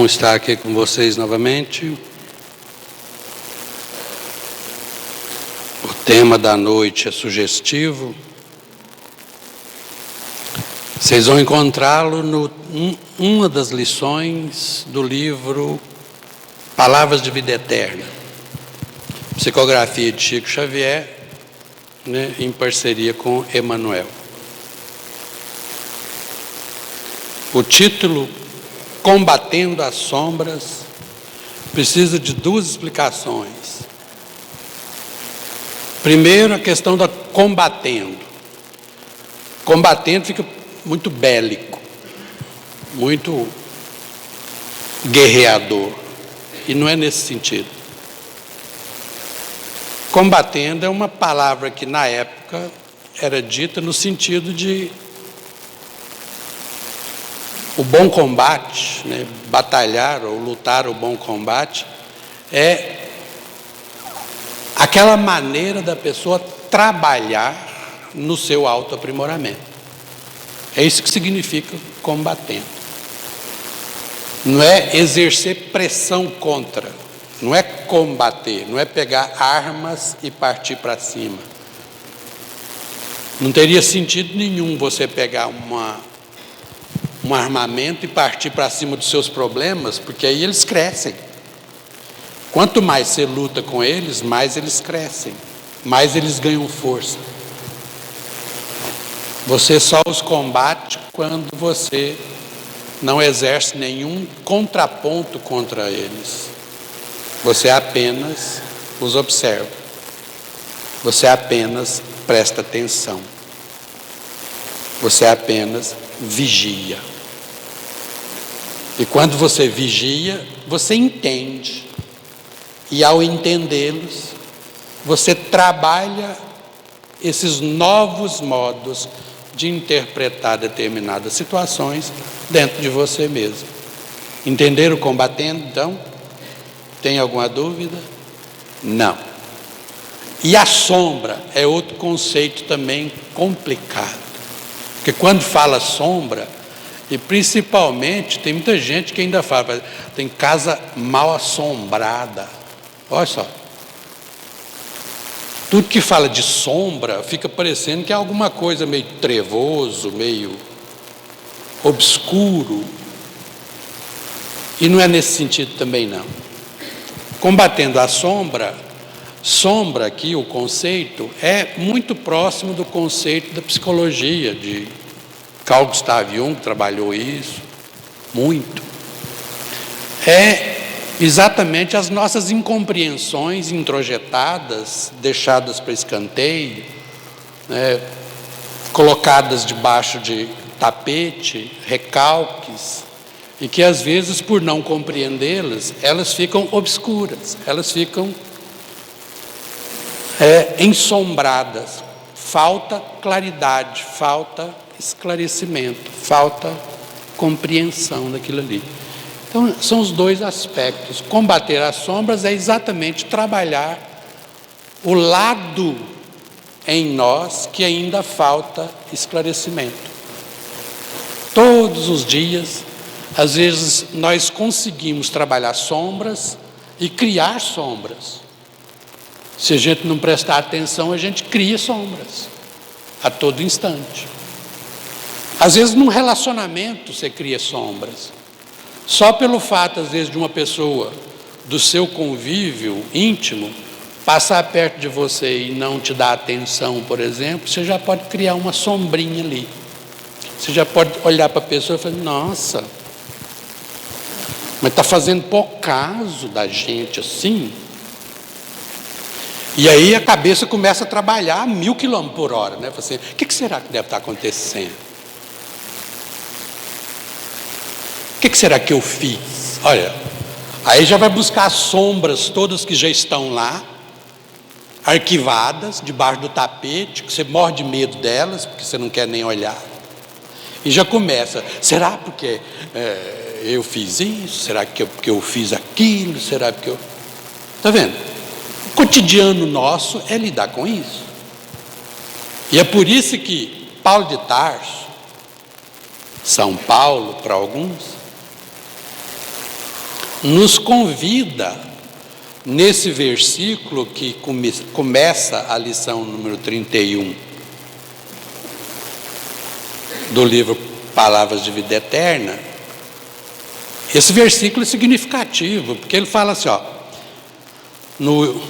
Bom estar aqui com vocês novamente. O tema da noite é sugestivo. Vocês vão encontrá-lo uma das lições do livro Palavras de Vida Eterna, psicografia de Chico Xavier, em parceria com Emmanuel. O título, Combatendo as Sombras, precisa de duas explicações. Primeiro, a questão da combatendo. Combatendo fica muito bélico, muito guerreador, e não é nesse sentido. Combatendo é uma palavra que na época era dita no sentido de o bom combate, batalhar ou lutar o bom combate, é aquela maneira da pessoa trabalhar no seu autoaprimoramento. É isso que significa combatendo. Não é exercer pressão contra, não é combater, não é pegar armas e partir para cima. Não teria sentido nenhum você pegar um armamento e partir para cima dos seus problemas, porque aí eles crescem. Quanto mais você luta com eles, mais eles crescem, mais eles ganham força. Você só os combate quando você não exerce nenhum contraponto contra eles. Você apenas os observa. Você apenas presta atenção. Você apenas vigia. E quando você vigia, você entende. E ao entendê-los, você trabalha esses novos modos de interpretar determinadas situações dentro de você mesmo. Entenderam combatendo, então? Tem alguma dúvida? Não. E a sombra é outro conceito também complicado. Porque quando fala sombra, e principalmente tem muita gente que ainda fala, tem casa mal assombrada. Olha só. Tudo que fala de sombra fica parecendo que é alguma coisa meio trevoso, meio obscuro. E não é nesse sentido também não. Combatendo a sombra aqui, o conceito, é muito próximo do conceito da psicologia, de Carl Gustav Jung trabalhou isso muito. É exatamente as nossas incompreensões introjetadas, deixadas para escanteio, colocadas debaixo de tapete, recalques, e que às vezes, por não compreendê-las, elas ficam obscuras, elas ficam ensombradas. Falta claridade, falta esclarecimento, falta compreensão daquilo ali. Então, são os dois aspectos. Combater as sombras é exatamente trabalhar o lado em nós que ainda falta esclarecimento. Todos os dias, às vezes, nós conseguimos trabalhar sombras e criar sombras. Se a gente não prestar atenção, a gente cria sombras a todo instante. Às vezes, num relacionamento, você cria sombras. Só pelo fato, às vezes, de uma pessoa do seu convívio íntimo passar perto de você e não te dar atenção, por exemplo, você já pode criar uma sombrinha ali. Você já pode olhar para a pessoa e falar, nossa, mas está fazendo pouco caso da gente assim. E aí a cabeça começa a trabalhar a 1000 km/h, né? Assim, o que será que deve estar acontecendo? O que será que eu fiz? Olha, aí já vai buscar as sombras todas que já estão lá, arquivadas, debaixo do tapete, que você morre de medo delas, porque você não quer nem olhar. E já começa, será porque eu fiz isso? Será porque eu fiz aquilo? Será porque eu... Está vendo? O cotidiano nosso é lidar com isso. E é por isso que Paulo de Tarso, São Paulo para alguns, nos convida, nesse versículo que começa a lição número 31 do livro Palavras de Vida Eterna. Esse versículo é significativo, porque ele fala assim, no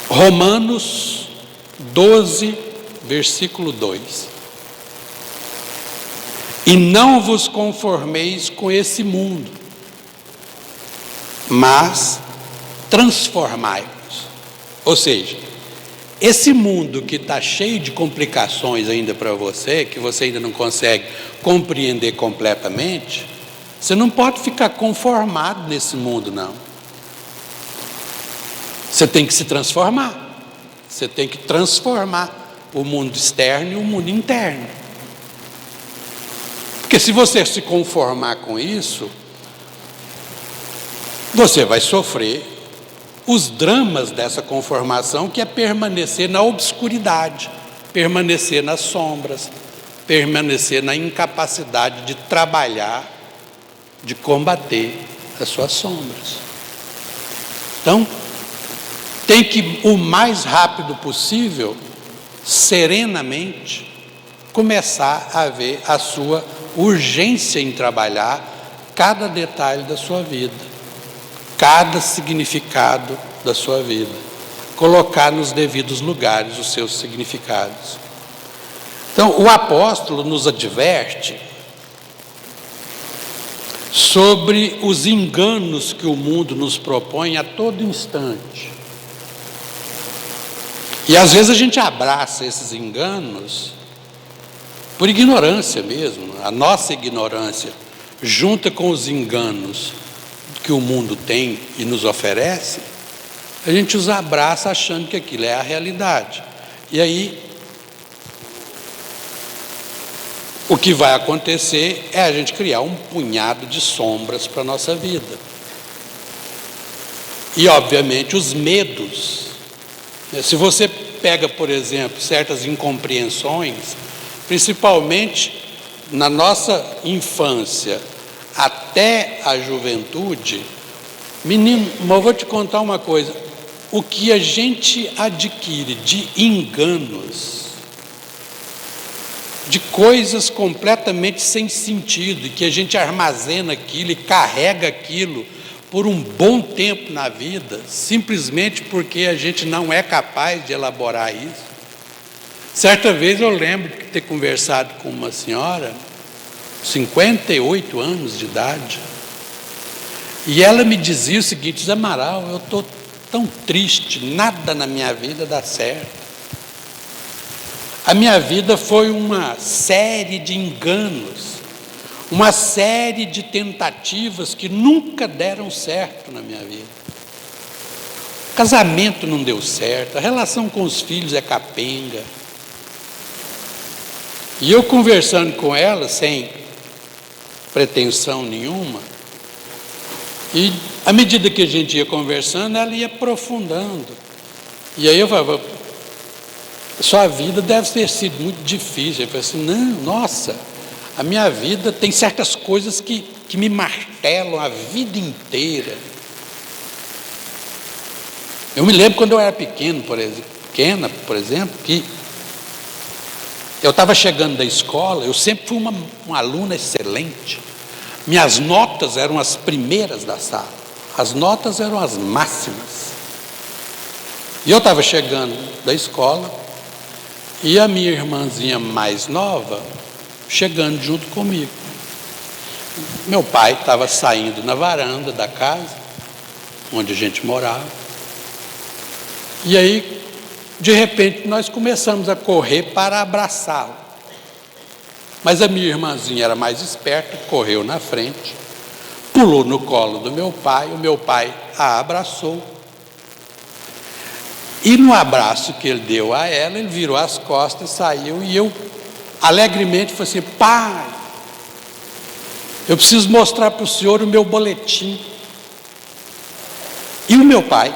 Romanos 12, versículo 2: e não vos conformeis com esse mundo, mas transformai-vos. Ou seja, esse mundo que está cheio de complicações ainda para você, que você ainda não consegue compreender completamente, você não pode ficar conformado nesse mundo, não. Você tem que se transformar. Você tem que transformar o mundo externo e o mundo interno. Porque se você se conformar com isso, você vai sofrer os dramas dessa conformação, que é permanecer na obscuridade, permanecer nas sombras, permanecer na incapacidade de trabalhar, de combater as suas sombras. Então, tem que, o mais rápido possível, serenamente, começar a ver a sua urgência em trabalhar cada detalhe da sua vida, cada significado da sua vida, colocar nos devidos lugares os seus significados. Então, o apóstolo nos adverte sobre os enganos que o mundo nos propõe a todo instante. E às vezes a gente abraça esses enganos por ignorância mesmo. A nossa ignorância, junta com os enganos que o mundo tem e nos oferece, a gente os abraça achando que aquilo é a realidade. E aí, o que vai acontecer é a gente criar um punhado de sombras para a nossa vida. E, obviamente, os medos. Se você pega, por exemplo, certas incompreensões, principalmente na nossa infância até a juventude, menino, mas eu vou te contar uma coisa: o que a gente adquire de enganos, de coisas completamente sem sentido, e que a gente armazena aquilo e carrega aquilo por um bom tempo na vida, simplesmente porque a gente não é capaz de elaborar isso. Certa vez eu lembro de ter conversado com uma senhora, 58 anos de idade, e ela me dizia o seguinte: Zé Amaral, eu estou tão triste, nada na minha vida dá certo. A minha vida foi uma série de enganos, uma série de tentativas que nunca deram certo na minha vida. O casamento não deu certo, a relação com os filhos é capenga. E eu conversando com ela, sem pretensão nenhuma, e à medida que a gente ia conversando, ela ia aprofundando. E aí eu falava: sua vida deve ter sido muito difícil. Eu falei assim: não, nossa, a minha vida tem certas coisas que me martelam a vida inteira. Eu me lembro quando eu era pequena, por exemplo, que eu estava chegando da escola, eu sempre fui uma aluna excelente. Minhas notas eram as primeiras da sala, as notas eram as máximas. E eu estava chegando da escola, e a minha irmãzinha mais nova chegando junto comigo. Meu pai estava saindo na varanda da casa onde a gente morava, e aí, de repente, nós começamos a correr para abraçá-lo. Mas a minha irmãzinha era mais esperta, correu na frente, pulou no colo do meu pai, o meu pai a abraçou. E no abraço que ele deu a ela, ele virou as costas, saiu, e eu alegremente falei assim: pai, eu preciso mostrar para o senhor o meu boletim. E o meu pai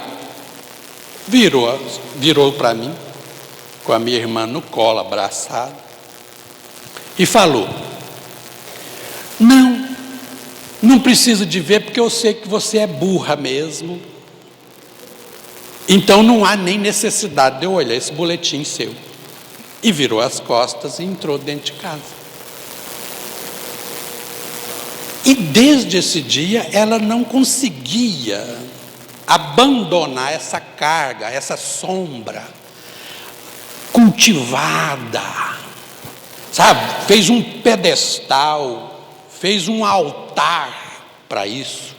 virou para mim, com a minha irmã no colo, abraçada, e falou: não, Não preciso de ver porque eu sei que você é burra mesmo. Então não há nem necessidade de eu olhar esse boletim seu. E virou as costas e entrou dentro de casa. E desde esse dia ela não conseguia abandonar essa carga, essa sombra cultivada, sabe? Fez um pedestal, fez um altar para isso.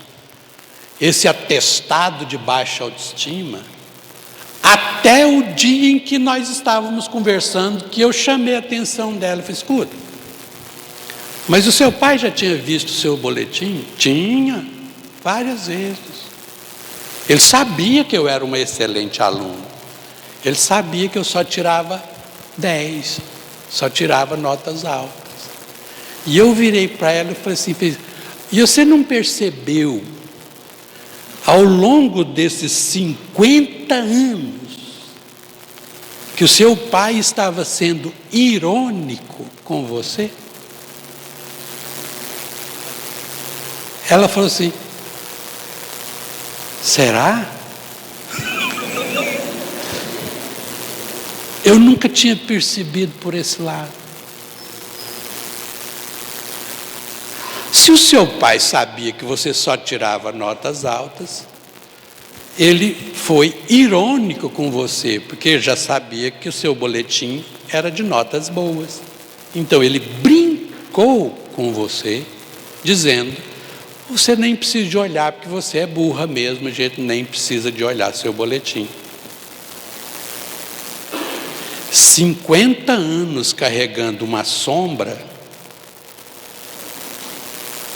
Esse atestado de baixa autoestima, até o dia em que nós estávamos conversando, que eu chamei a atenção dela e falei: escuta, mas o seu pai já tinha visto o seu boletim? Tinha, várias vezes. Ele sabia que eu era uma excelente aluno. Ele sabia que eu só tirava 10, só tirava notas altas. E eu virei para ela e falei assim: e você não percebeu, ao longo desses 50 anos, que o seu pai estava sendo irônico com você? Ela falou assim: será? Eu nunca tinha percebido por esse lado. Se o seu pai sabia que você só tirava notas altas, ele foi irônico com você, porque já sabia que o seu boletim era de notas boas. Então ele brincou com você, dizendo: você nem precisa de olhar, porque você é burra mesmo, a gente nem precisa de olhar seu boletim. 50 anos carregando uma sombra,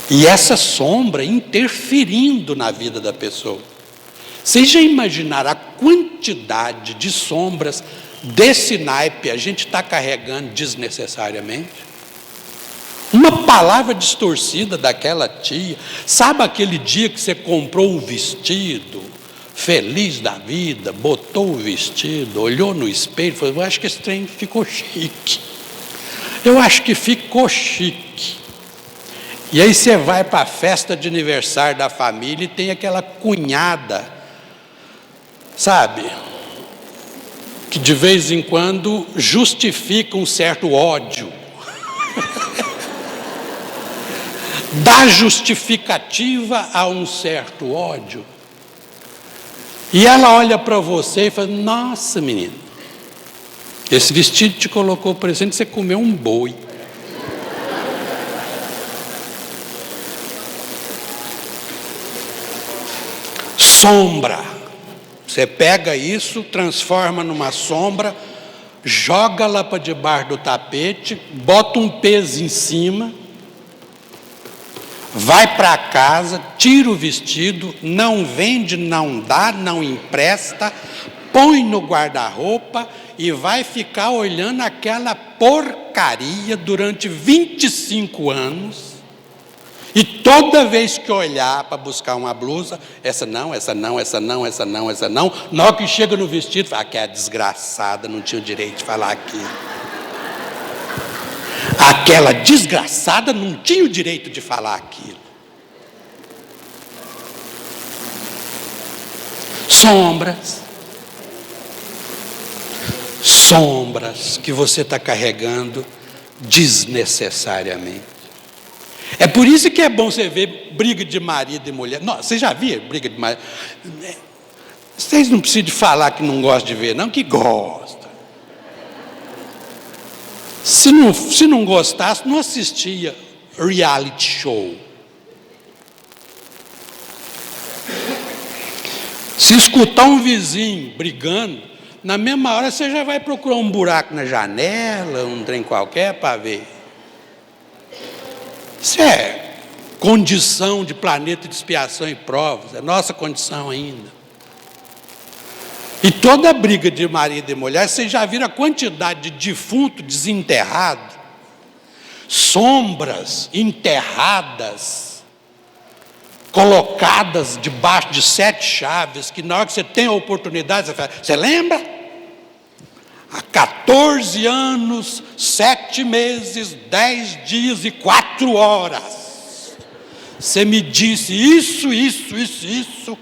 e essa sombra interferindo na vida da pessoa. Vocês já imaginaram a quantidade de sombras desse naipe a gente está carregando desnecessariamente? Uma palavra distorcida daquela tia. Sabe aquele dia que você comprou um vestido, feliz da vida, botou o vestido, olhou no espelho e falou: eu acho que esse trem ficou chique. Eu acho que ficou chique. E aí você vai para a festa de aniversário da família e tem aquela cunhada, sabe, que de vez em quando justifica um certo ódio. Dá justificativa a um certo ódio. E ela olha para você e fala: nossa, menino, esse vestido te colocou parecendo que você comeu um boi. Sombra. Você pega isso, transforma numa sombra, joga lá para debaixo do tapete, bota um peso em cima, vai para casa, tira o vestido, não vende, não dá, não empresta, põe no guarda-roupa e vai ficar olhando aquela porcaria durante 25 anos. E toda vez que olhar para buscar uma blusa, essa não, essa não, essa não, essa não, essa não, na hora que chega no vestido, fala: que é desgraçada, não tinha o direito de falar aquilo. Aquela desgraçada não tinha o direito de falar aquilo. Sombras. Sombras que você está carregando desnecessariamente. É por isso que é bom você ver briga de marido e mulher. Não, você já viu briga de marido? Vocês não precisam de falar que não gostam de ver, não, que gosta. Se não gostasse, não assistia reality show. Se escutar um vizinho brigando, na mesma hora você já vai procurar um buraco na janela, um trem qualquer para ver. Isso é condição de planeta de expiação e provas, é nossa condição ainda. E toda briga de marido e mulher, vocês já viram a quantidade de defunto desenterrado, sombras enterradas, colocadas debaixo de 7 chaves, que na hora que você tem a oportunidade, você fala: você lembra? Há 14 anos, 7 meses, 10 dias e 4 horas. você me disse isso.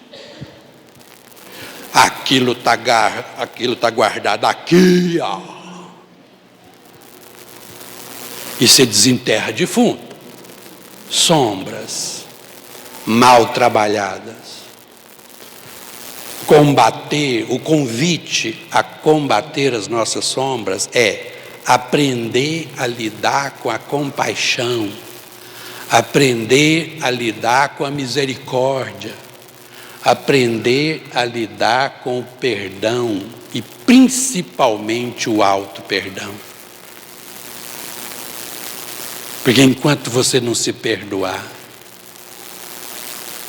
Aquilo está guardado aqui, ó. E você desenterra de fundo. Sombras mal trabalhadas. O convite a combater as nossas sombras é aprender a lidar com a compaixão, aprender a lidar com a misericórdia, aprender a lidar com o perdão e principalmente o auto-perdão. Porque enquanto você não se perdoar,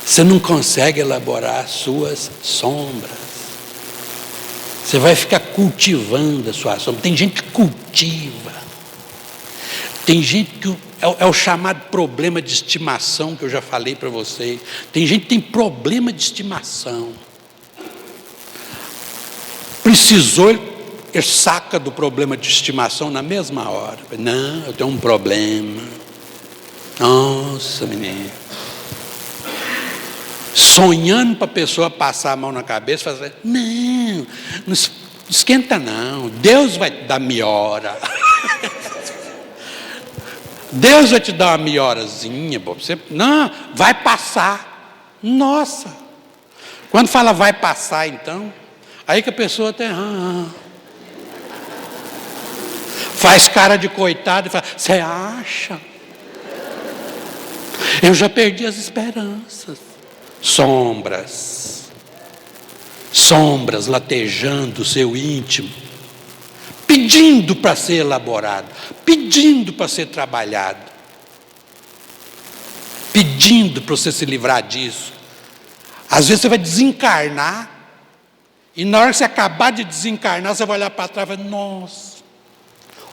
você não consegue elaborar as suas sombras. Você vai ficar cultivando a sua sombra. Tem gente que cultiva. Tem gente que é o chamado problema de estimação que eu já falei para vocês. Tem gente que tem problema de estimação. Precisou, ele saca do problema de estimação na mesma hora. Não, eu tenho um problema. Nossa, menino. Sonhando para a pessoa passar a mão na cabeça, fazer, não esquenta não, Deus vai te dar melhora. Deus vai te dar uma melhorazinha, você, não, vai passar. Nossa, quando fala vai passar então, aí que a pessoa tem, faz cara de coitado e fala, você acha? Eu já perdi as esperanças. Sombras latejando o seu íntimo, pedindo para ser elaborado, pedindo para ser trabalhado, pedindo para você se livrar disso. Às vezes você vai desencarnar, e na hora que você acabar de desencarnar, você vai olhar para trás e vai, nossa,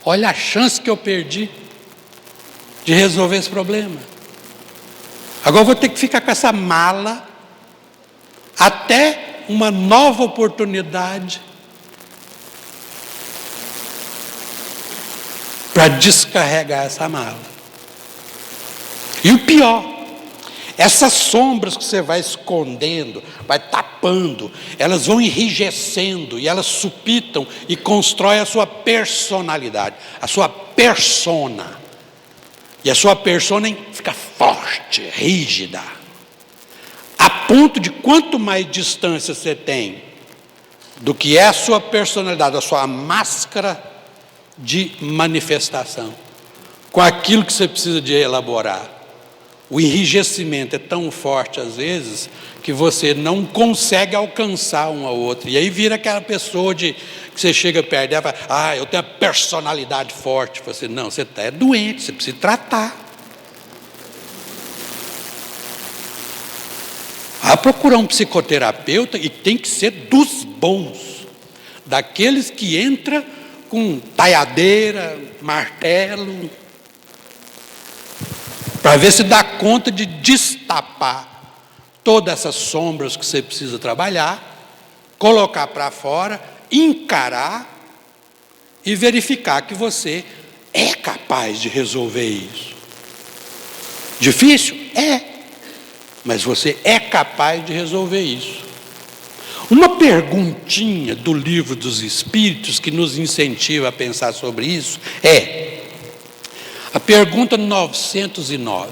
olha a chance que eu perdi de resolver esse problema. Agora eu vou ter que ficar com essa mala até uma nova oportunidade para descarregar essa mala. E o pior, essas sombras que você vai escondendo, vai tapando, elas vão enrijecendo e elas supitam e constroem a sua personalidade, a sua persona. E a sua persona fica forte, rígida, a ponto de quanto mais distância você tem do que é a sua personalidade, a sua máscara de manifestação, com aquilo que você precisa de elaborar, o enrijecimento é tão forte às vezes que você não consegue alcançar um ao outro. E aí vira aquela pessoa que você chega perto dela e fala, eu tenho a personalidade forte. Você, não, você é doente, você precisa tratar. Vai procurar um psicoterapeuta e tem que ser dos bons, daqueles que entram com taiadeira, martelo, para ver se dá conta de destapar todas essas sombras que você precisa trabalhar, colocar para fora, encarar e verificar que você é capaz de resolver isso. Difícil? É, mas você é capaz de resolver isso. Uma perguntinha do Livro dos Espíritos que nos incentiva a pensar sobre isso é a pergunta 909.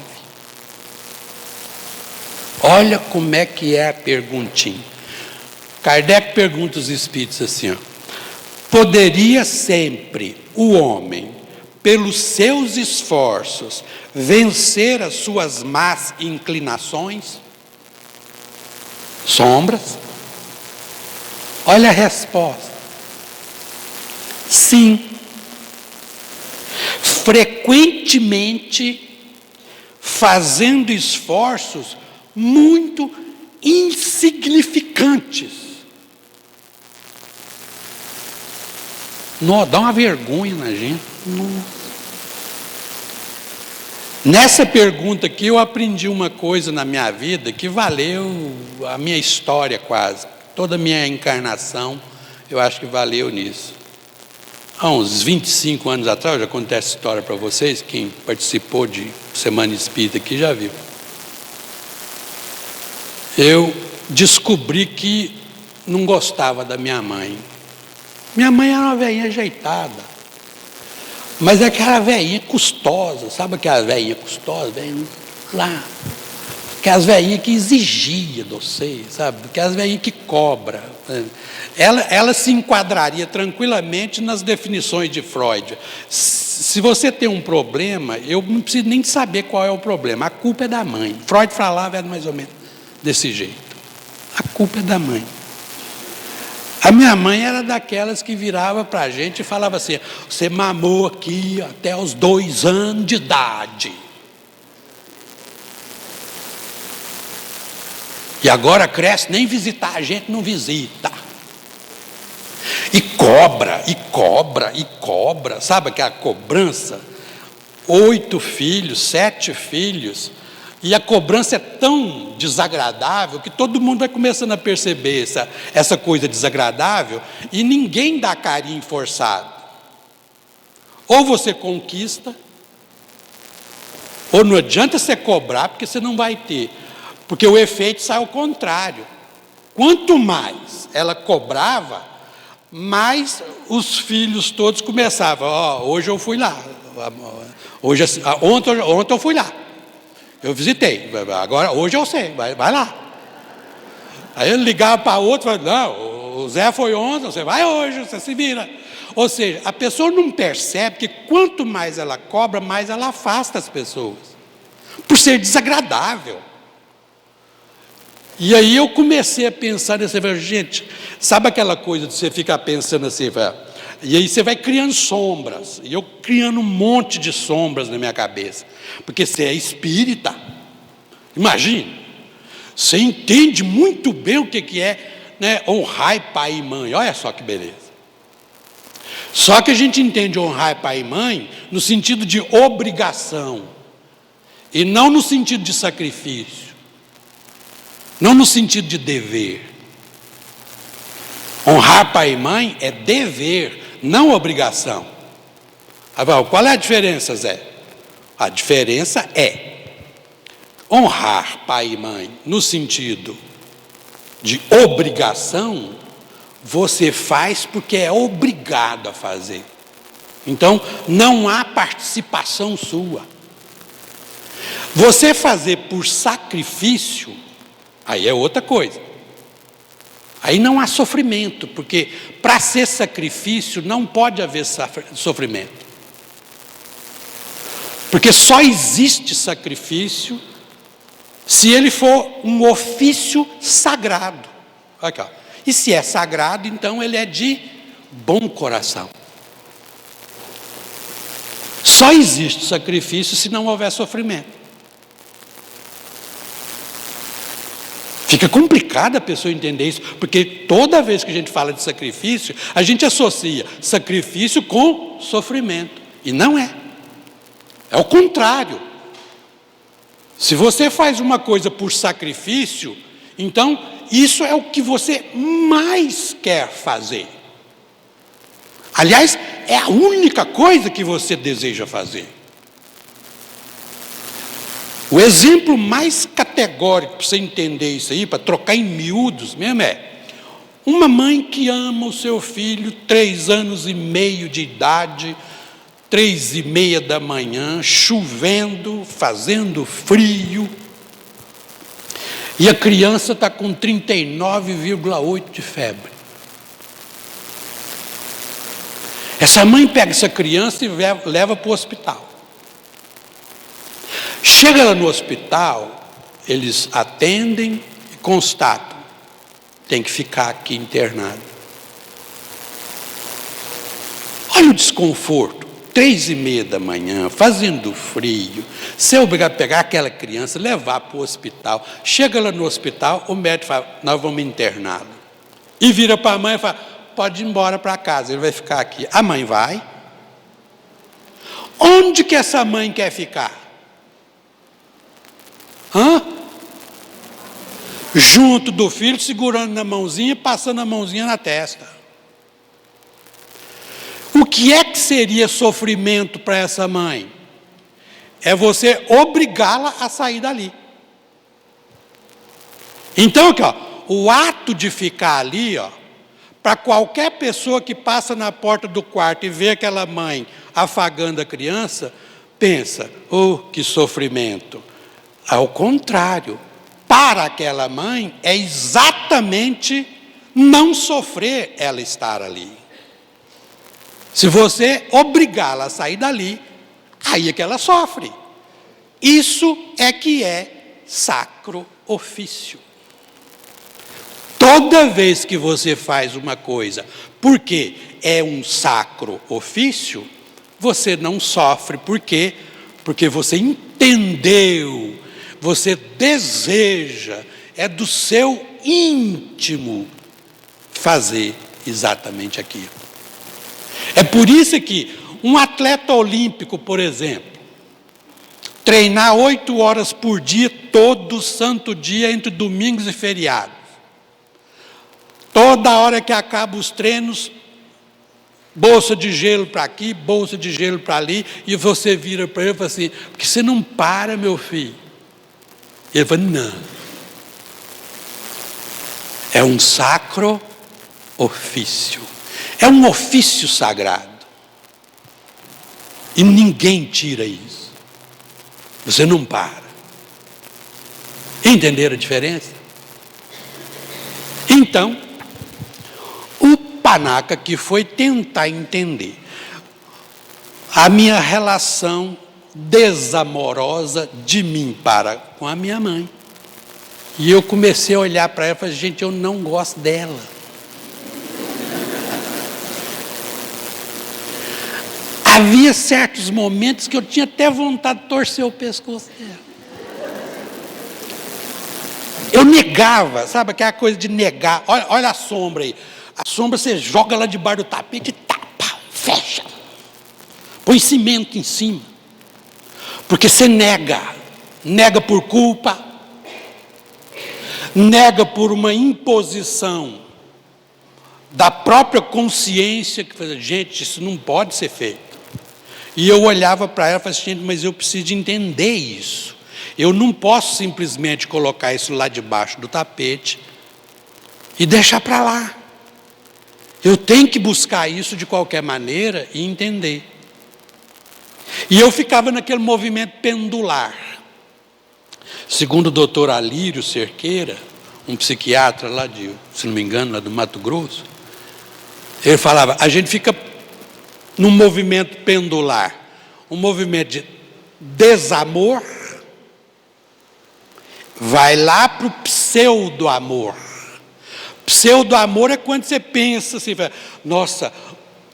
Olha como é que é a perguntinha. Kardec pergunta aos espíritos assim, ó, poderia sempre o homem, pelos seus esforços, vencer as suas más inclinações? Sombras? Olha a resposta. Sim. Frequentemente fazendo esforços muito insignificantes. Não, dá uma vergonha na gente. Nossa. Nessa pergunta aqui eu aprendi uma coisa na minha vida que valeu a minha história quase. Toda a minha encarnação, eu acho que valeu nisso. Há uns 25 anos atrás, eu já contei essa história para vocês, quem participou de Semana Espírita aqui já viu. eu descobri que não gostava da minha mãe. Minha mãe era uma velhinha ajeitada, mas é aquela velhinha custosa, sabe aquela velhinha custosa, velhinha lá, aquelas velhinhas que exigia de você, sabe, aquelas velhinhas que cobra. Ela se enquadraria tranquilamente nas definições de Freud. Se você tem um problema, eu não preciso nem saber qual é o problema, a culpa é da mãe. Freud falava mais ou menos desse jeito, a culpa é da mãe. A minha mãe era daquelas que virava para a gente e falava assim: você mamou aqui até os 2 anos de idade. E agora cresce, nem visitar a gente não visita. E cobra, e cobra, e cobra. Sabe aquela cobrança? 8 filhos, 7 filhos. E a cobrança é tão desagradável que todo mundo vai começando a perceber essa coisa desagradável e ninguém dá carinho forçado. Ou você conquista, ou não adianta você cobrar, porque você não vai ter. Porque o efeito sai ao contrário. Quanto mais ela cobrava, mais os filhos todos começavam: hoje eu fui lá, ontem eu fui lá. Eu visitei, agora, hoje eu sei, vai lá. Aí ele ligava para outro e falava: não, o Zé foi ontem, você vai hoje, você se vira. Ou seja, a pessoa não percebe que quanto mais ela cobra, mais ela afasta as pessoas, por ser desagradável. E aí eu comecei a pensar nessa coisa, gente, sabe aquela coisa de você ficar pensando assim, e aí você vai criando sombras, e eu criando um monte de sombras na minha cabeça, porque você é espírita, imagine, você entende muito bem o que é, né, honrar pai e mãe, olha só que beleza. Só que a gente entende honrar pai e mãe no sentido de obrigação, e não no sentido de sacrifício, não no sentido de dever. Honrar pai e mãe é dever, não obrigação. Qual é a diferença, Zé? A diferença é honrar pai e mãe no sentido de obrigação, você faz porque é obrigado a fazer. Então, não há participação sua. Você fazer por sacrifício, aí é outra coisa. Aí não há sofrimento, porque para ser sacrifício não pode haver sofrimento. Porque só existe sacrifício se ele for um ofício sagrado. Aqui, ó. E se é sagrado, então ele é de bom coração. Só existe sacrifício se não houver sofrimento. Fica complicado a pessoa entender isso, porque toda vez que a gente fala de sacrifício, a gente associa sacrifício com sofrimento. E não é. É o contrário. Se você faz uma coisa por sacrifício, então isso é o que você mais quer fazer. Aliás, é a única coisa que você deseja fazer. O exemplo mais categórico para você entender isso aí, para trocar em miúdos mesmo, é uma mãe que ama o seu filho, 3 anos e meio de idade, 3:30 da manhã, chovendo, fazendo frio, e a criança está com 39,8 de febre. Essa mãe pega essa criança e leva para o hospital. Chega lá no hospital, eles atendem e constatam: tem que ficar aqui internado. Olha o desconforto, 3:30 da manhã, fazendo frio, ser obrigado a pegar aquela criança, levar para o hospital. Chega lá no hospital, o médico fala: nós vamos interná-lo. E vira para a mãe e fala: pode ir embora para casa, ele vai ficar aqui. A mãe vai. Onde que essa mãe quer ficar? Junto do filho, segurando na mãozinha, passando a mãozinha na testa. O que é que seria sofrimento para essa mãe? É você obrigá-la a sair dali. Então, aqui, ó, o ato de ficar ali, ó, para qualquer pessoa que passa na porta do quarto e vê aquela mãe afagando a criança, pensa, oh, que sofrimento. Ao contrário, para aquela mãe é exatamente não sofrer ela estar ali. Se você obrigá-la a sair dali, aí é que ela sofre. Isso é que é sacro ofício. Toda vez que você faz uma coisa porque é um sacro ofício, você não sofre. Por quê? Porque você entendeu, você deseja, é do seu íntimo fazer exatamente aquilo. É por isso que um atleta olímpico, por exemplo, treinar 8 horas por dia, todo santo dia, entre domingos e feriados. Toda hora que acaba os treinos, bolsa de gelo para aqui, bolsa de gelo para ali, e você vira para ele e fala assim, porque você não para, meu filho? Ele fala, não. É um sacro ofício. É um ofício sagrado. E ninguém tira isso. Você não para. Entenderam a diferença? Então, o panaca que foi tentar entender a minha relação desamorosa de mim para com a minha mãe. E eu comecei a olhar para ela e falei, gente, eu não gosto dela. Havia certos momentos que eu tinha até vontade de torcer o pescoço dela. Eu negava, sabe aquela coisa de negar. Olha a sombra aí. A sombra você joga lá debaixo do tapete e tapa, fecha. Põe cimento em cima. Porque você nega. Nega por culpa. Nega por uma imposição da própria consciência que faz, gente, isso não pode ser feito. E eu olhava para ela e falava assim, gente, mas eu preciso de entender isso. Eu não posso simplesmente colocar isso lá debaixo do tapete e deixar para lá. Eu tenho que buscar isso de qualquer maneira e entender. E eu ficava naquele movimento pendular. Segundo o doutor Alírio Cerqueira, um psiquiatra lá de, se não me engano, lá do Mato Grosso, ele falava, a gente fica num movimento pendular, um movimento de desamor, vai lá para o pseudo-amor. Pseudo-amor é quando você pensa assim, nossa,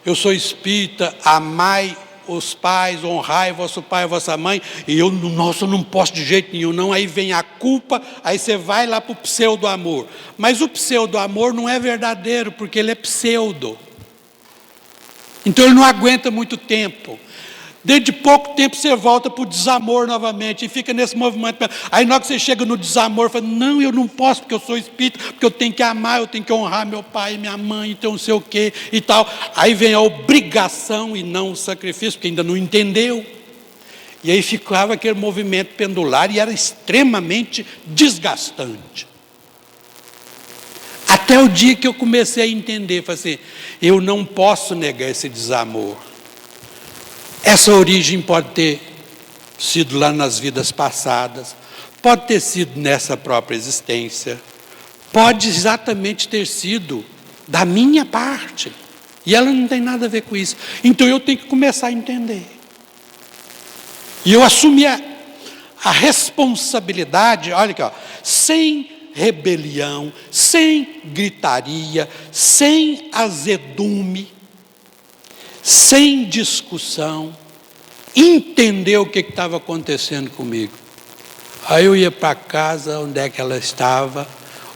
eu sou espírita, amai os pais, honrai vosso pai e vossa mãe, e eu não posso de jeito nenhum, não. Aí vem a culpa, aí você vai lá para o pseudo-amor. Mas o pseudo-amor não é verdadeiro, porque ele é pseudo. Então ele não aguenta muito tempo. Dentro de pouco tempo você volta para o desamor novamente e fica nesse movimento. Aí na hora que você chega no desamor, fala, não, eu não posso porque eu sou espírita, porque eu tenho que amar, eu tenho que honrar meu pai e minha mãe, então não sei o quê e tal. Aí vem a obrigação e não o sacrifício, porque ainda não entendeu. E aí ficava aquele movimento pendular e era extremamente desgastante. Até o dia que eu comecei a entender, falei assim, eu não posso negar esse desamor. Essa origem pode ter sido lá nas vidas passadas, pode ter sido nessa própria existência, pode exatamente ter sido da minha parte, e ela não tem nada a ver com isso. Então eu tenho que começar a entender. E eu assumi a responsabilidade, olha aqui, ó, sem rebelião, sem gritaria, sem azedume, sem discussão, entender o que estava acontecendo comigo. Aí eu ia para casa, onde é que ela estava,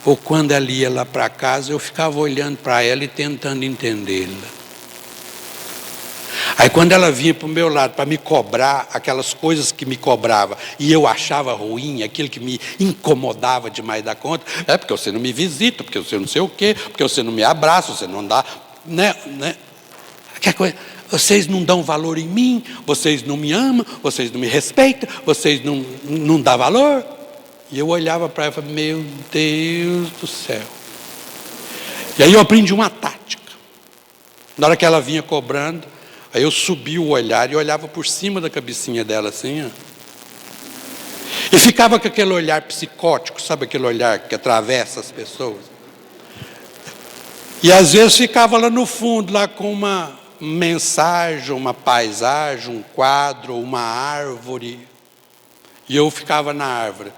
ou quando ela ia lá para casa, eu ficava olhando para ela e tentando entendê-la. Aí quando ela vinha para o meu lado para me cobrar aquelas coisas que me cobrava e eu achava ruim, aquilo que me incomodava demais da conta, é porque você não me visita, porque você não sei o quê, porque você não me abraça, você não dá, né? Vocês não dão valor em mim, vocês não me amam, vocês não me respeitam, vocês não dão valor. E eu olhava para ela e falava, meu Deus do céu. E aí eu aprendi uma tática. Na hora que ela vinha cobrando, aí eu subi o olhar e olhava por cima da cabecinha dela assim, ó. E ficava com aquele olhar psicótico, sabe aquele olhar que atravessa as pessoas? E às vezes ficava lá no fundo, lá com uma mensagem, uma paisagem, um quadro, uma árvore. E eu ficava na árvore.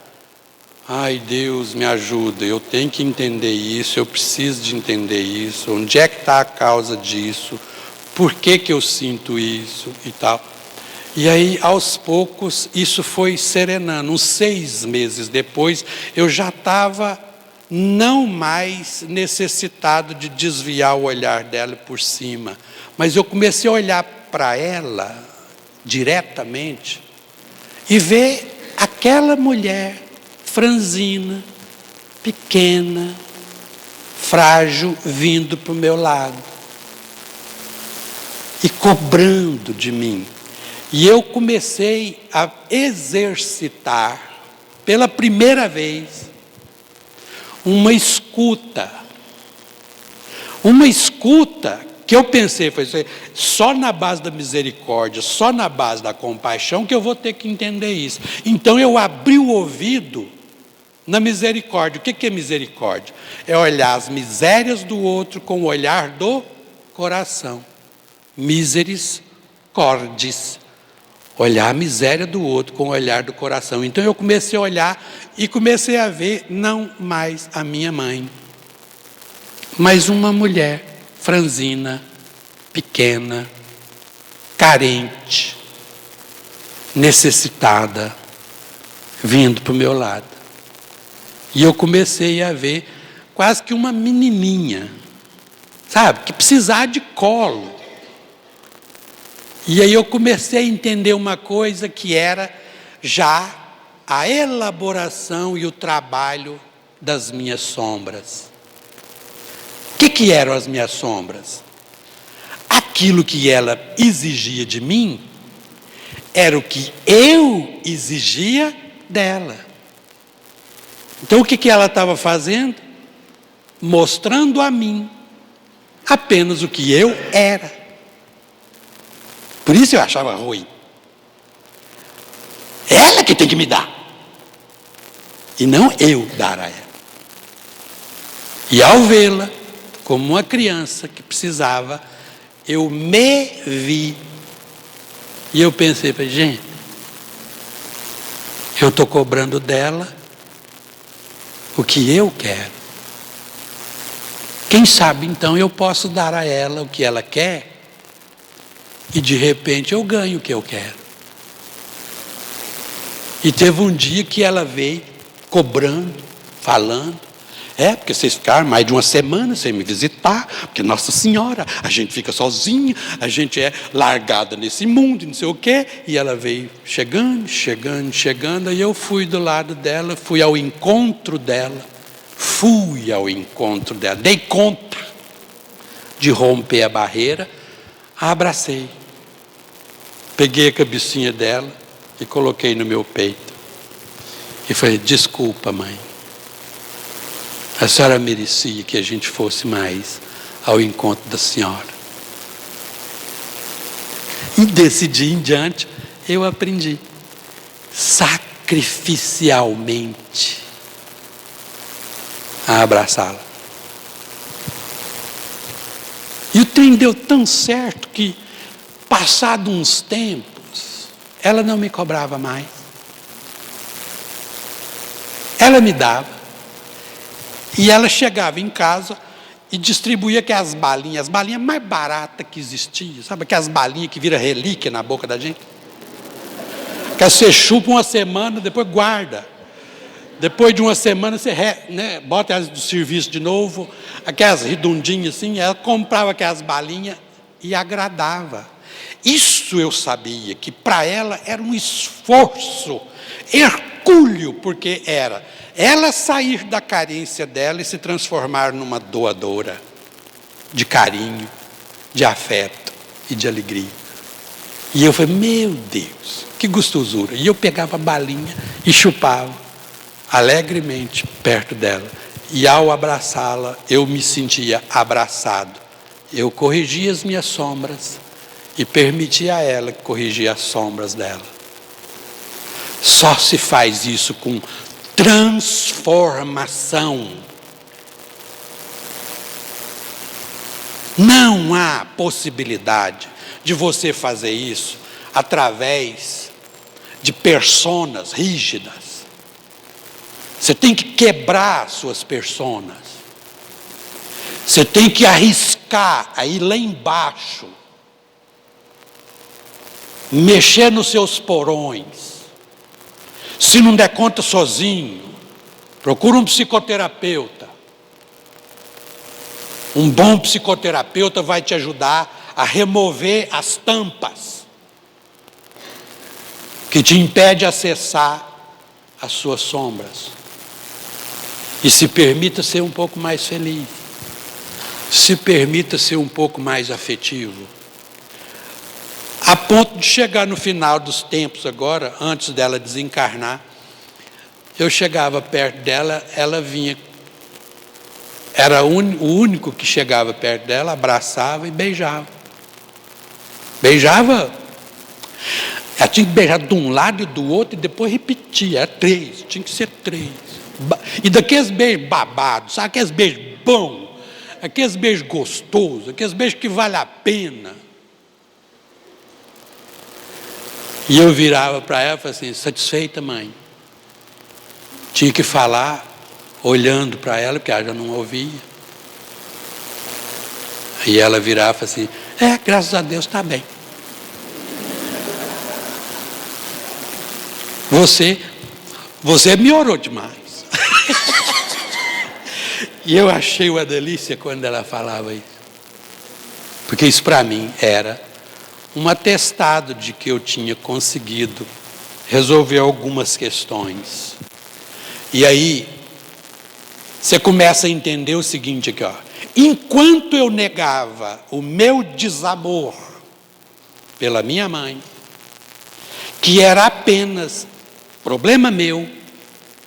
Ai, Deus, me ajuda, eu tenho que entender isso, eu preciso de entender isso. Onde é que está a causa disso? Por que que eu sinto isso e tal? E aí, aos poucos, isso foi serenando. Uns 6 meses depois, eu já estava não mais necessitado de desviar o olhar dela por cima. Mas eu comecei a olhar para ela diretamente e ver aquela mulher franzina, pequena, frágil, vindo para o meu lado e cobrando de mim. E eu comecei a exercitar, pela primeira vez, uma escuta. Uma escuta que eu pensei, foi só na base da misericórdia, só na base da compaixão que eu vou ter que entender isso. Então eu abri o ouvido na misericórdia. O que é misericórdia? É olhar as misérias do outro com o olhar do coração. Miseris cordis. Olhar a miséria do outro com o olhar do coração. Então eu comecei a olhar e comecei a ver não mais a minha mãe, mas uma mulher franzina, pequena, carente, necessitada, vindo para o meu lado. E eu comecei a ver quase que uma menininha, sabe, que precisava de colo. E aí eu comecei a entender uma coisa que era já a elaboração e o trabalho das minhas sombras. O que eram as minhas sombras? Aquilo que ela exigia de mim era o que eu exigia dela. Então o que ela estava fazendo? Mostrando a mim apenas o que eu era. Por isso eu achava ruim. Ela que tem que me dar. E não eu dar a ela. E ao vê-la como uma criança que precisava, eu me vi. E eu pensei, gente, eu estou cobrando dela o que eu quero. Quem sabe então eu posso dar a ela o que ela quer e de repente eu ganho o que eu quero. E teve um dia que ela veio cobrando, falando, porque vocês ficaram mais de uma semana sem me visitar, porque Nossa Senhora, a gente fica sozinha, a gente é largada nesse mundo, não sei o quê. E ela veio chegando, e eu fui do lado dela, fui ao encontro dela, dei conta de romper a barreira, a abracei, peguei a cabecinha dela e coloquei no meu peito. E falei, desculpa, mãe. A senhora merecia que a gente fosse mais ao encontro da senhora. E desse dia em diante, eu aprendi sacrificialmente a abraçá-la. E o trem deu tão certo que, passado uns tempos, ela não me cobrava mais. Ela me dava. E ela chegava em casa e distribuía aquelas balinhas, as balinhas mais baratas que existiam, sabe? Aquelas balinhas que vira relíquia na boca da gente. Que você chupa uma semana, depois guarda. Depois de uma semana você bota elas do serviço de novo, aquelas redondinhas assim, ela comprava aquelas balinhas e agradava. Isso eu sabia, que para ela era um esforço hercúleo, porque era ela sair da carência dela e se transformar numa doadora de carinho, de afeto e de alegria. E eu falei, meu Deus, que gostosura. E eu pegava a balinha e chupava. alegremente perto dela. E ao abraçá-la, eu me sentia abraçado. Eu corrigia as minhas sombras e permitia a ela corrigir as sombras dela. Só se faz isso com transformação. Não há possibilidade de você fazer isso através de personas rígidas. Você tem que quebrar suas personas. Você tem que arriscar aí lá embaixo, mexer nos seus porões. Se não der conta sozinho, procura um psicoterapeuta. Um bom psicoterapeuta vai te ajudar a remover as tampas que te impede de acessar as suas sombras. E se permita ser um pouco mais feliz. Se permita ser um pouco mais afetivo. A ponto de chegar no final dos tempos agora, antes dela desencarnar, eu chegava perto dela, ela vinha. Era o único que chegava perto dela, abraçava e beijava. Beijava. Ela tinha que beijar de um lado e do outro e depois repetia. Era 3, tinha que ser 3. E daqueles beijos babados, sabe? Aqueles beijos bons, aqueles beijos gostosos, aqueles beijos que vale a pena. E eu virava para ela e falava assim: satisfeita, mãe? Tinha que falar olhando para ela, porque ela já não ouvia. E ela virava e falava assim: graças a Deus está bem. Você melhorou demais. E eu achei uma delícia quando ela falava isso. Porque isso para mim era um atestado de que eu tinha conseguido resolver algumas questões. E aí, você começa a entender o seguinte aqui, ó. Enquanto eu negava o meu desamor pela minha mãe, que era apenas problema meu,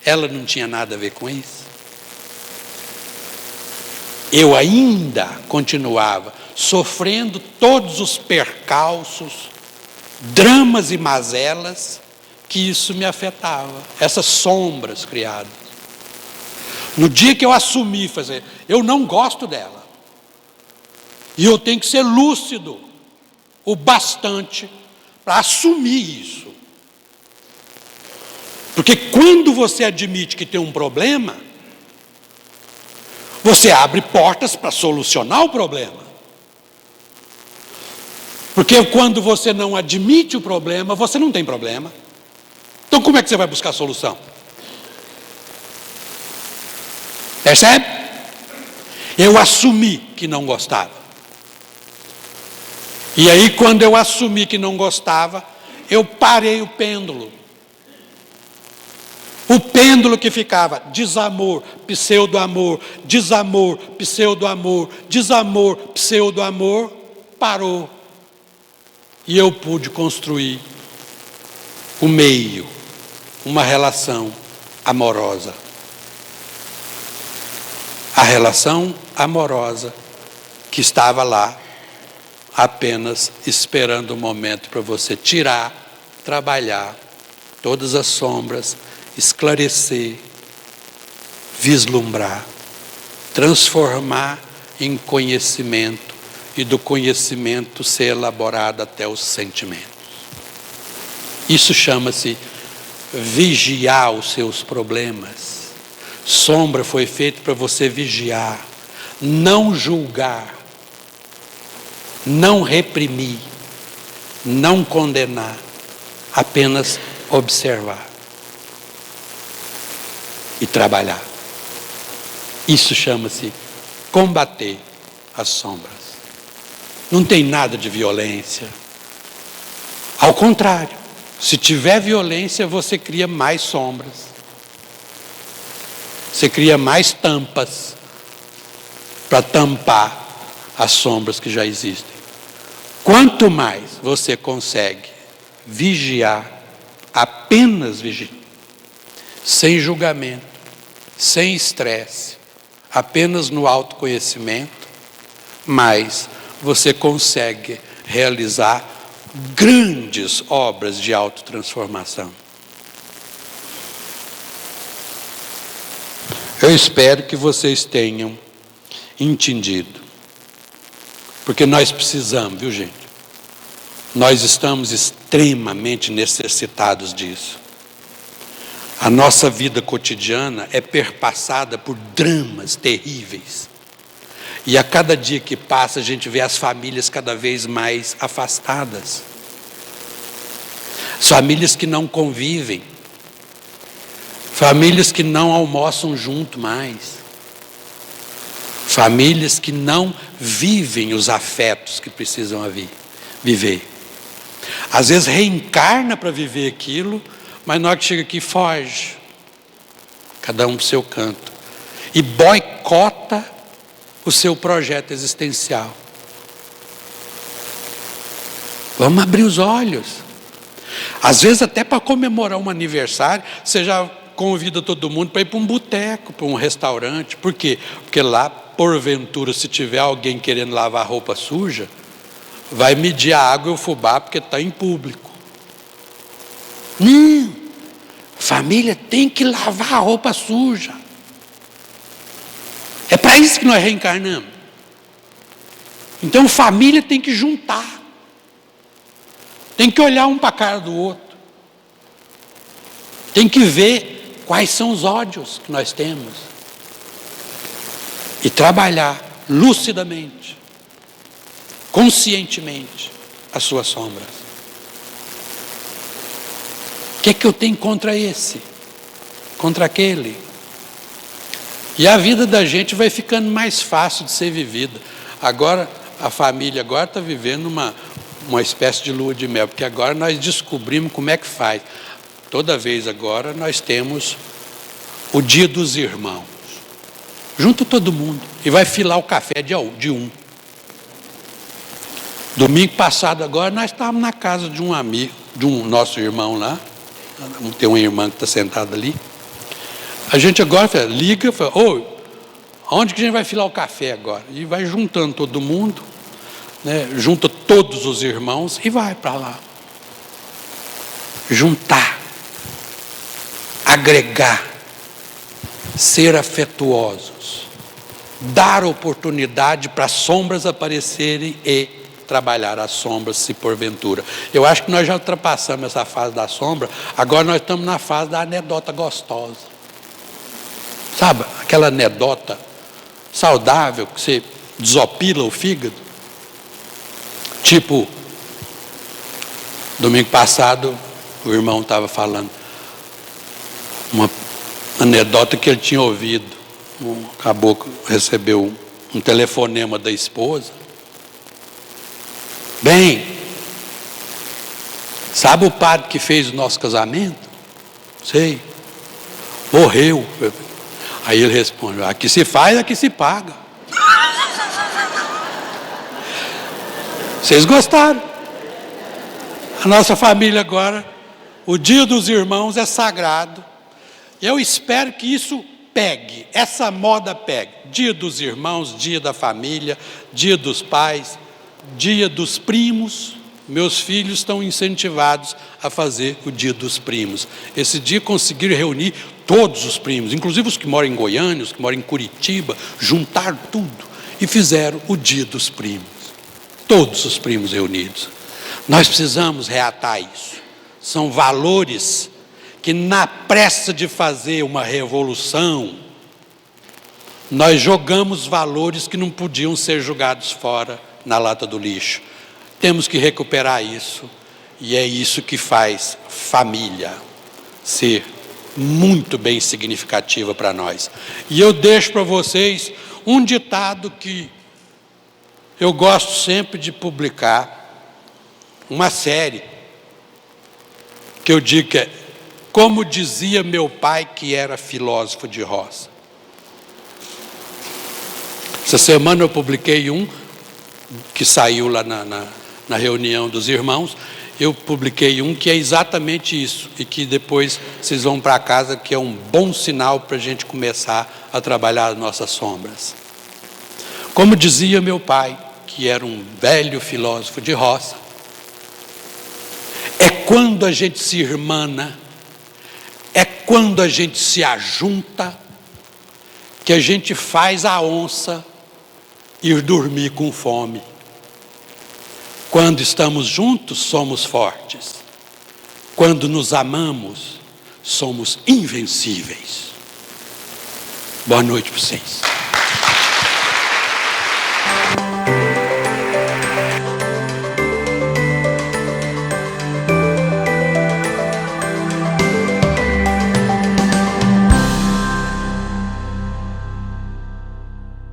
ela não tinha nada a ver com isso. Eu ainda continuava sofrendo todos os percalços, dramas e mazelas que isso me afetava, essas sombras criadas. No dia que eu assumi, fazer, eu não gosto dela, e eu tenho que ser lúcido o bastante para assumir isso. Porque quando você admite que tem um problema, você abre portas para solucionar o problema. Porque quando você não admite o problema, você não tem problema. Então como é que você vai buscar a solução? Percebe? Eu assumi que não gostava. E aí quando eu assumi que não gostava, eu parei o pêndulo. O pêndulo que ficava desamor, pseudo-amor, desamor, pseudo-amor, desamor, pseudo-amor, parou. E eu pude construir o meio, uma relação amorosa. A relação amorosa que estava lá, apenas esperando o momento para você tirar, trabalhar todas as sombras, esclarecer, vislumbrar, transformar em conhecimento e do conhecimento ser elaborado até os sentimentos. Isso chama-se vigiar os seus problemas. Sombra foi feito para você vigiar, não julgar, não reprimir, não condenar, apenas observar e trabalhar. Isso chama-se combater as sombras. Não tem nada de violência. Ao contrário, se tiver violência, você cria mais sombras. Você cria mais tampas para tampar as sombras que já existem. Quanto mais você consegue vigiar, apenas vigiar, sem julgamento, sem estresse, apenas no autoconhecimento, mas você consegue realizar grandes obras de autotransformação. Eu espero que vocês tenham entendido, porque nós precisamos, viu, gente? Nós estamos extremamente necessitados disso. A nossa vida cotidiana é perpassada por dramas terríveis. E a cada dia que passa, a gente vê as famílias cada vez mais afastadas. As famílias que não convivem. Famílias que não almoçam junto mais. Famílias que não vivem os afetos que precisam viver. Às vezes reencarna para viver aquilo, mas na hora que chega aqui foge. Cada um para o seu canto. E boicota o seu projeto existencial. Vamos abrir os olhos. Às vezes até para comemorar um aniversário, você já convida todo mundo para ir para um boteco, para um restaurante. Por quê? Porque lá, porventura, se tiver alguém querendo lavar roupa suja, vai medir a água e o fubá porque está em público. Não, família tem que lavar a roupa suja. É para isso que nós reencarnamos. Então família tem que juntar. Tem que olhar um para a cara do outro. Tem que ver quais são os ódios que nós temos. E trabalhar lucidamente, conscientemente, as suas sombras. O que é que eu tenho contra esse? Contra aquele? E a vida da gente vai ficando mais fácil de ser vivida. Agora, a família agora está vivendo uma espécie de lua de mel, porque agora nós descobrimos como é que faz. Toda vez agora nós temos o dia dos irmãos. Junta todo mundo e vai filar o café de um. Domingo passado agora nós estávamos na casa de um amigo, de um nosso irmão lá. Tem uma irmã que está sentada ali. A gente agora liga, fala, onde que a gente vai filar o café agora? E vai juntando todo mundo, né? Junta todos os irmãos e vai para lá. Juntar, agregar, ser afetuosos, dar oportunidade para as sombras aparecerem e trabalhar as sombras, se porventura. Eu acho que nós já ultrapassamos essa fase da sombra, agora nós estamos na fase da anedota gostosa. Sabe, aquela anedota saudável que você desopila o fígado? Tipo, domingo passado, o irmão estava falando uma anedota que ele tinha ouvido. Um caboclo recebeu um telefonema da esposa. Bem, sabe o padre que fez o nosso casamento? Sei. Morreu. Aí ele responde, aqui se faz, aqui se paga. Vocês gostaram? A nossa família agora, o dia dos irmãos é sagrado. Eu espero que isso pegue, essa moda pegue. Dia dos irmãos, dia da família, dia dos pais, dia dos primos. Meus filhos estão incentivados a fazer o dia dos primos. Esse dia conseguiram reunir todos os primos, inclusive os que moram em Goiânia, os que moram em Curitiba, juntaram tudo e fizeram o dia dos primos. Todos os primos reunidos. Nós precisamos reatar isso. São valores que na pressa de fazer uma revolução, nós jogamos valores que não podiam ser jogados fora na lata do lixo. Temos que recuperar isso, e é isso que faz família ser muito bem significativa para nós. E eu deixo para vocês um ditado que eu gosto sempre de publicar, uma série, que eu digo que é como dizia meu pai, que era filósofo de roça. Essa semana eu publiquei um que saiu lá na reunião dos irmãos, eu publiquei um que é exatamente isso, e que depois vocês vão para casa, que é um bom sinal para a gente começar a trabalhar as nossas sombras. Como dizia meu pai, que era um velho filósofo de roça, é quando a gente se irmana, é quando a gente se ajunta, que a gente faz a onça ir dormir com fome. Quando estamos juntos, somos fortes. Quando nos amamos, somos invencíveis. Boa noite para vocês.